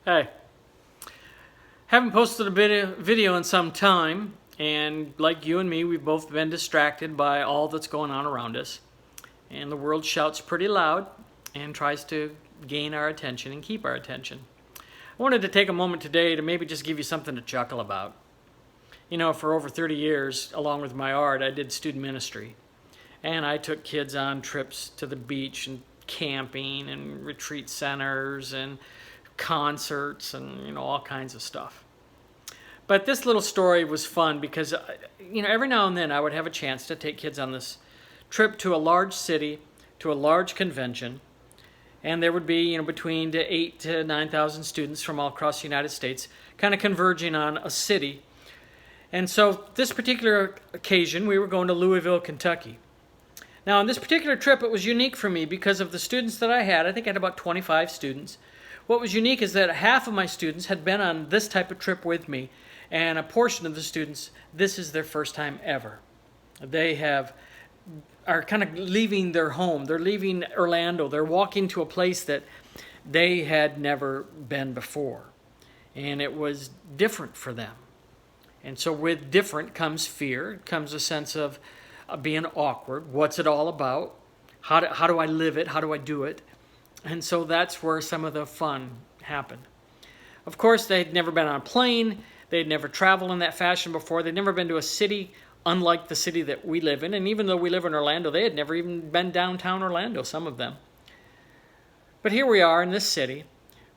Hey, haven't posted a video in some time, and like you and me, we've both been distracted by all that's going on around us. And the world shouts pretty loud and tries to gain our attention and keep our attention. I wanted to take a moment today to maybe just give you something to chuckle about. You know, for over 30 years, along with my art, I did student ministry. And I took kids on trips to the beach and camping and retreat centers and concerts and all kinds of stuff. But this little story was fun because every now and then I would have a chance to take kids on this trip to a large city, to a large convention, and there would be between 8,000 to 9,000 students from all across the United States kind of converging on a city. And so this particular occasion we were going to Louisville, Kentucky. Now on this particular trip it was unique for me because of the students that I had. I think I had about 25 students. What was unique is that half of my students had been on this type of trip with me, and a portion of the students, this is their first time ever. They are kind of leaving their home. They're leaving Orlando. They're walking to a place that they had never been before, and it was different for them. And so with different comes fear, comes a sense of being awkward. What's it all about? How do I live it? How do I do it? And so that's where some of the fun happened. Of course, they'd never been on a plane. They'd never traveled in that fashion before. They'd never been to a city unlike the city that we live in. And even though we live in Orlando, they had never even been downtown Orlando, some of them. But here we are in this city.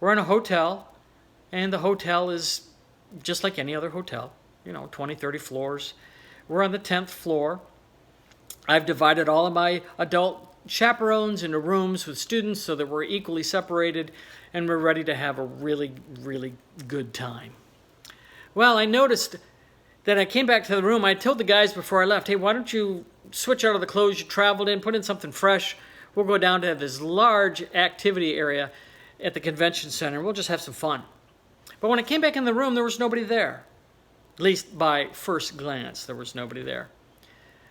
We're in a hotel, and the hotel is just like any other hotel, 20, 30 floors. We're on the 10th floor. I've divided all of my adult chaperones into rooms with students so that we're equally separated and we're ready to have a really, really good time. Well, I noticed that I came back to the room. I told the guys before I left, hey, why don't you switch out of the clothes you traveled in, put in something fresh. We'll go down to this large activity area at the convention center. We'll just have some fun. But when I came back in the room, there was nobody there. At least by first glance, there was nobody there.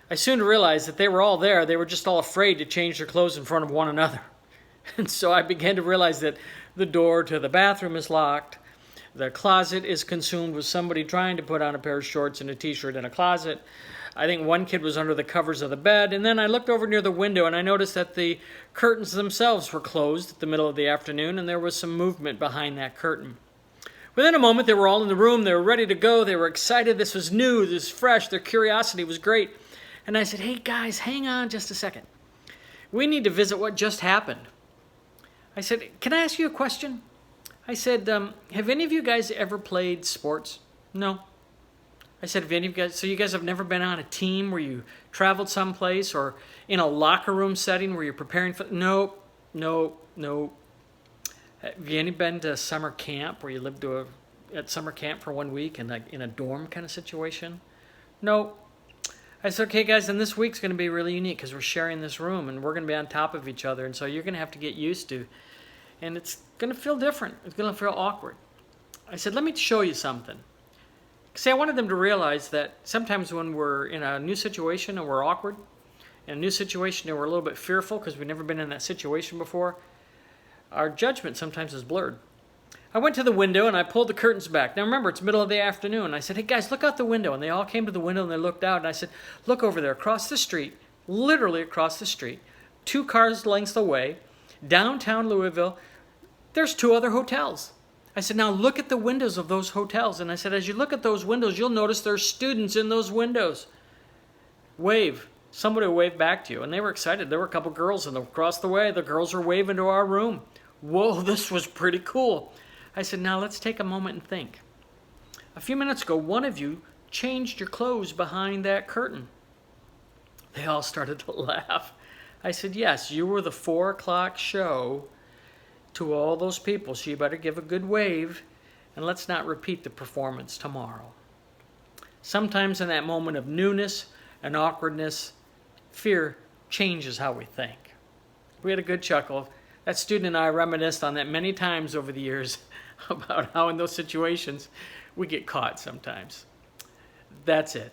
I soon realized that they were all there. They were just all afraid to change their clothes in front of one another. And so I began to realize that the door to the bathroom is locked. The closet is consumed with somebody trying to put on a pair of shorts and a t-shirt in a closet. I think one kid was under the covers of the bed. And then I looked over near the window and I noticed that the curtains themselves were closed at the middle of the afternoon, and there was some movement behind that curtain. Within a moment, they were all in the room. They were ready to go. They were excited. This was new. This was fresh. Their curiosity was great. And I said, hey guys, hang on just a second. We need to visit what just happened. I said, can I ask you a question? I said, have any of you guys ever played sports? No. I said, have any of you guys, so you guys have never been on a team where you traveled someplace or in a locker room setting where you're preparing for, no. Have you any been to summer camp where you lived at summer camp for 1 week and in a dorm kind of situation? No. I said, okay, guys, then this week's going to be really unique because we're sharing this room and we're going to be on top of each other. And so you're going to have to get used to. And it's going to feel different. It's going to feel awkward. I said, let me show you something. See, I wanted them to realize that sometimes when we're in a new situation and we're awkward, in a new situation and we're a little bit fearful because we've never been in that situation before, our judgment sometimes is blurred. I went to the window and I pulled the curtains back. Now remember, it's middle of the afternoon. I said, hey guys, look out the window. And they all came to the window and they looked out. And I said, look over there across the street, literally across the street, 2 cars lengths away, downtown Louisville, there's 2 other hotels. I said, now look at the windows of those hotels. And I said, as you look at those windows, you'll notice there's students in those windows. Wave. Somebody will wave back to you. And they were excited. There were a couple girls across the way. The girls were waving to our room. Whoa, this was pretty cool. I said, now let's take a moment and think. A few minutes ago, one of you changed your clothes behind that curtain. They all started to laugh. I said, yes, you were the 4 o'clock show to all those people, so you better give a good wave, and let's not repeat the performance tomorrow. Sometimes in that moment of newness and awkwardness, fear changes how we think. We had a good chuckle. That student and I reminisced on that many times over the years about how in those situations we get caught sometimes. That's it.